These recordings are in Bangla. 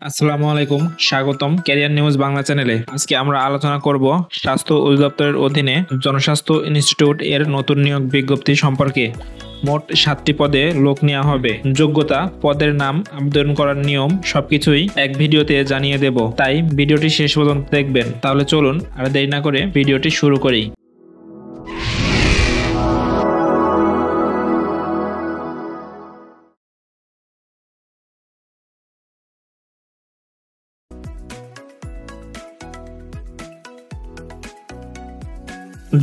আসসালামু আলাইকুম, স্বাগতম ক্যারিয়ার নিউজ বাংলা চ্যানেলে। আজকে আমরা আলোচনা করব স্বাস্থ্য অধিদপ্তরের অধীনে জনস্বাস্থ্য ইনস্টিটিউট এর নতুন নিয়োগ বিজ্ঞপ্তি সম্পর্কে। মোট 7টি পদে লোক নেওয়া হবে। যোগ্যতা, পদের নাম, আবেদন করার নিয়ম সবকিছুই এক ভিডিওতে জানিয়ে দেব, তাই ভিডিওটি শেষ পর্যন্ত দেখবেন। তাহলে চলুন আর দেরি না করে ভিডিওটি শুরু করি।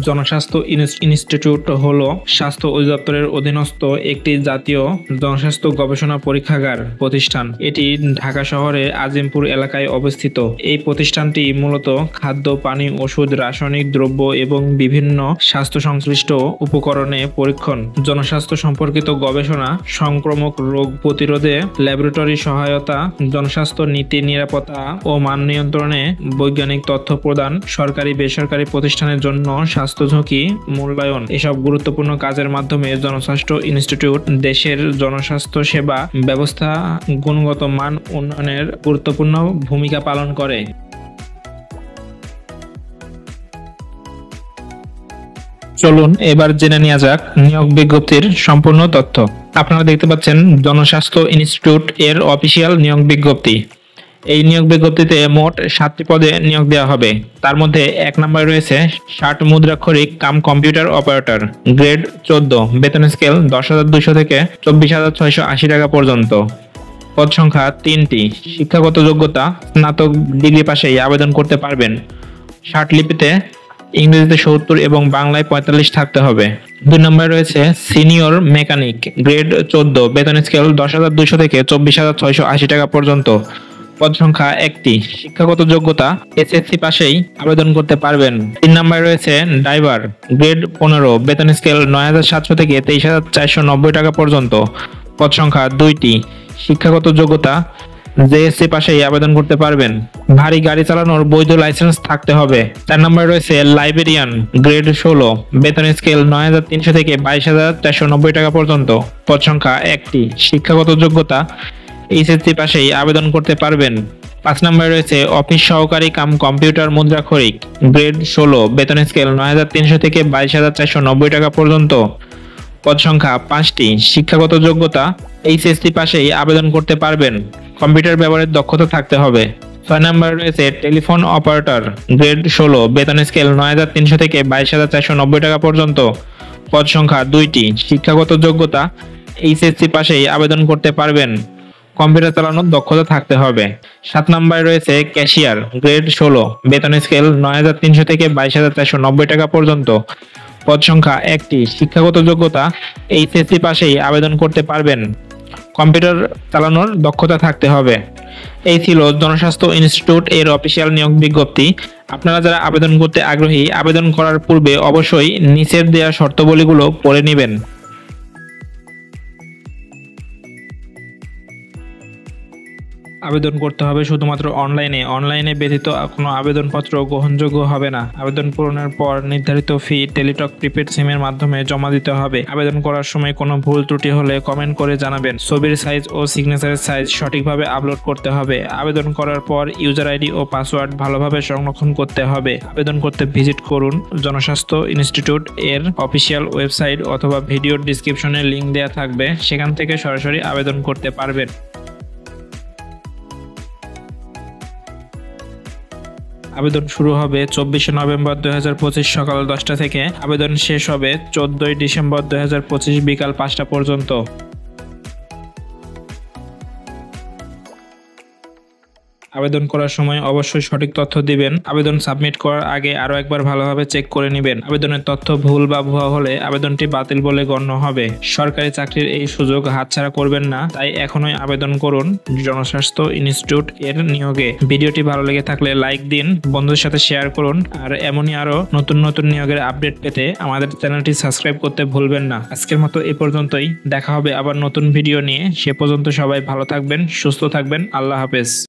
জনস্বাস্থ্য ইনস্টিটিউট হলো স্বাস্থ্য অধিদপ্তরের অধীনস্থ একটি জাতীয় জনস্বাস্থ্য গবেষণা পরীক্ষাগার প্রতিষ্ঠান। এটি ঢাকা শহরের আজিমপুর এলাকায় অবস্থিত। এই প্রতিষ্ঠানটি মূলত খাদ্য, পানি, ওষুধ, রাসায়নিক দ্রব্য এবং বিভিন্ন স্বাস্থ্য সংশ্লিষ্ট উপকরণে পরীক্ষণ, জনস্বাস্থ্য সম্পর্কিত গবেষণা, সংক্রামক রোগ প্রতিরোধে ল্যাবরেটরি সহায়তা, জনস্বাস্থ্য নীতি, নিরাপত্তা ও মান নিয়ন্ত্রণে বৈজ্ঞানিক তথ্য প্রদান, সরকারি বেসরকারি প্রতিষ্ঠানের জন্য স্বাস্থ্য ঝুঁকি মূল্যায়ন, এসব গুরুত্বপূর্ণ কাজের মাধ্যমে জনস্বাস্থ্য ইনস্টিটিউট দেশের জনস্বাস্থ্য সেবা ব্যবস্থা গুণগত মান উন্নয়নের গুরুত্বপূর্ণ ভূমিকা পালন করে। চলুন এবার জেনে নেওয়া যাক নিয়োগ বিজ্ঞপ্তির সম্পূর্ণ তথ্য। আপনারা দেখতে পাচ্ছেন জনস্বাস্থ্য ইনস্টিটিউট এর অফিসিয়াল নিয়োগ বিজ্ঞপ্তি। এই নিয়োগ বিজ্ঞপ্তিতে মোট 7টি পদে নিয়োগ দেওয়া হবে। তার মধ্যে 1 নম্বরে রয়েছে 60 মুদ্রাক্ষরিক কাম কম্পিউটার অপারেটর, গ্রেড 14, বেতন স্কেল 10,200 থেকে 24,680 টাকা পর্যন্ত। পদ সংখ্যা 3টি। শিক্ষাগত যোগ্যতা স্নাতক ডিগ্রি পাশেই আবেদন করতে পারবেন। 60 লিপিতে, ইংরেজিতে 70 এবং বাংলায় 45 থাকতে হবে। 2 নম্বরে রয়েছে সিনিয়র মেকানিক, গ্রেড 14, বেতন স্কেল 10,200 থেকে 24,680 টাকা পর্যন্ত। পদ সংখ্যা 1টি। শিক্ষাগত যোগ্যতা এসএসসি পাশেই আবেদন করতে পারবেন। 3 নম্বরে রয়েছে ড্রাইভার, গ্রেড 15, বেতন স্কেল 9,700 থেকে 23,490 টাকা পর্যন্ত। পদ সংখ্যা 2টি। শিক্ষাগত যোগ্যতা জেএসসি পাশেই আবেদন করতে পারবেন। ভারী গাড়ি চালানোর বৈধ লাইসেন্স থাকতে হবে। 4 নম্বরে রয়েছে লাইব্রেরিয়ান, গ্রেড 16, বেতন স্কেল 9,300 থেকে 22,490 টাকা পর্যন্ত। পদ সংখ্যা 1টি। শিক্ষাগত যোগ্যতা এইচএসসি পাশেই আবেদন করতে পারবেন। 5 নম্বরে রয়েছে অফিস সহকারী কাম কম্পিউটার মুদ্রাক্ষরিক, গ্রেড 16, বেতন স্কেল 9,300 থেকে 22,490 টাকা পর্যন্ত। পদ সংখ্যা 5টি। শিক্ষাগত যোগ্যতা এইচএসসি পাশেই আবেদন করতে পারবেন। কম্পিউটার ব্যবহারের দক্ষতা থাকতে হবে। 6 নম্বরে রয়েছে টেলিফোন অপারেটর, গ্রেড 16, বেতন স্কেল 9,300 থেকে 22,490 টাকা পর্যন্ত। পদ সংখ্যা 2টি। শিক্ষাগত যোগ্যতা এইচএসসি পাশেই আবেদন করতে পারবেন। কম্পিউটার চালানোর দক্ষতা থাকতে হবে। 7 নম্বরে রয়েছে ক্যাশিয়ার, গ্রেড 16, বেতন স্কেল 9,300 থেকে 22,490 টাকা পর্যন্ত। পদ সংখ্যা 1টি। শিক্ষাগত যোগ্যতা এইচএসসি পাশেই আবেদন করতে পারবেন। কম্পিউটার চালানোর দক্ষতা থাকতে হবে। এই ছিল জনস্বাস্থ্য ইনস্টিটিউট এর অফিসিয়াল নিয়োগ বিজ্ঞপ্তি। আপনারা যারা আবেদন করতে আগ্রহী, আবেদন করার পূর্বে অবশ্যই নিচের দেওয়া শর্তাবলীগুলো পড়ে নেবেন। আবেদন করতে হবে শুধুমাত্র অনলাইনে ব্যতীত কোনো আবেদনপত্র গ্রহণযোগ্য হবে না। আবেদন পূরণের পর নির্ধারিত ফি টেলিটক প্রিপেড সিমের মাধ্যমে জমা দিতে হবে। আবেদন করার সময় কোনো ভুল ত্রুটি হলে কমেন্ট করে জানাবেন। ছবির সাইজ ও সিগনেচারের সাইজ সঠিকভাবে আপলোড করতে হবে। আবেদন করার পর ইউজার আইডি ও পাসওয়ার্ড ভালোভাবে সংরক্ষণ করতে হবে। আবেদন করতে ভিজিট করুন জনস্বাস্থ্য ইনস্টিটিউট এর অফিসিয়াল ওয়েবসাইট অথবা ভিডিওর ডিসক্রিপশনে লিংক দেওয়া থাকবে, সেখান থেকে সরাসরি আবেদন করতে পারবেন। আবেদন শুরু হবে 24শে নভেম্বর 2025 সকাল 10টা থেকে। আবেদন শেষ হবে 14ই ডিসেম্বর 2025 বিকাল 5টা পর্যন্ত। আবেদন করার সময় অবশ্যই সঠিক তথ্য দিবেন। আবেদন সাবমিট করার আগে আরও একবার ভালোভাবে চেক করে নেবেন। আবেদনের তথ্য ভুল বা ভুয়া হলে আবেদনটি বাতিল বলে গণ্য হবে। সরকারি চাকরির এই সুযোগ হাতছাড়া করবেন না, তাই এখনই আবেদন করুন জনস্বাস্থ্য ইনস্টিটিউট এর নিয়োগে। ভিডিওটি ভালো লেগে থাকলে লাইক দিন, বন্ধুদের সাথে শেয়ার করুন, আর এমনই আরও নতুন নতুন নিয়োগের আপডেট পেতে আমাদের চ্যানেলটি সাবস্ক্রাইব করতে ভুলবেন না। আজকের মতো এ পর্যন্তই। দেখা হবে আবার নতুন ভিডিও নিয়ে। সে পর্যন্ত সবাই ভালো থাকবেন, সুস্থ থাকবেন। আল্লাহ হাফেজ।